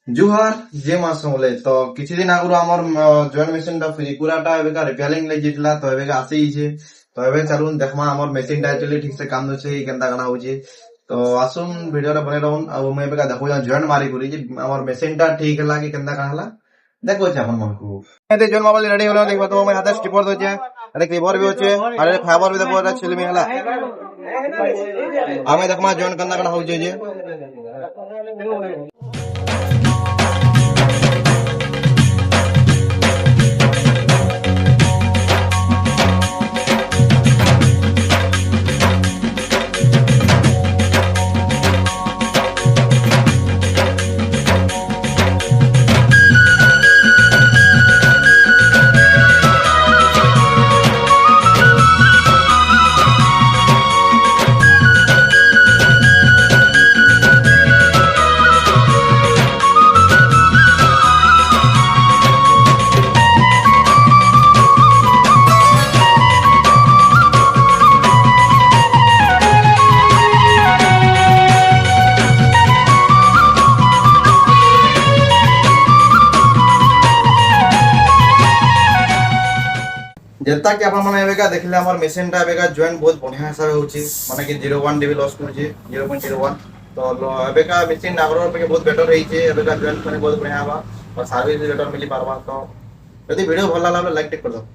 जुहार जे मास बोले तो किछि दिन आगु हमर जॉइंट मशीन टा पूराटा एबेका रिपेयरिंग ले जितला तो एबेका आसी हिचे तो एबे चलुन देखमा हमर मशीन टा एक्चुअली ठीक से काम नछे केनता कना होची तो आसुन वीडियो रा बने रहन आ मैं एबेका देखो जॉइंट मारी करी जे हमर मशीन टा ठीक हला कि केनता कना हला देखो छ अपन मन को एते जॉइंट मोबाइल रेडी होला देखबा तो मैं हाथे स्टिपर दोचे अरे क्लिपर भी होचे अरे फाइबर भी देखो छिलमी हला आमे देखमा जॉइंट केनता कना होचे जे जेता कि आपण माने एबेका देखले हमर मशीन टा एबेका जॉइंट बहुत बढ़िया हिसाब होची माने कि 01 डीबी लॉस करजे 0.01 तो एबेका मशीन नागरो पे बहुत बेटर रही छे एबेका जॉइंट माने बहुत बढ़िया बा और सर्विस भी बेटर मिली पारबा तो यदि वीडियो भल लागला लाइक टिक कर दो।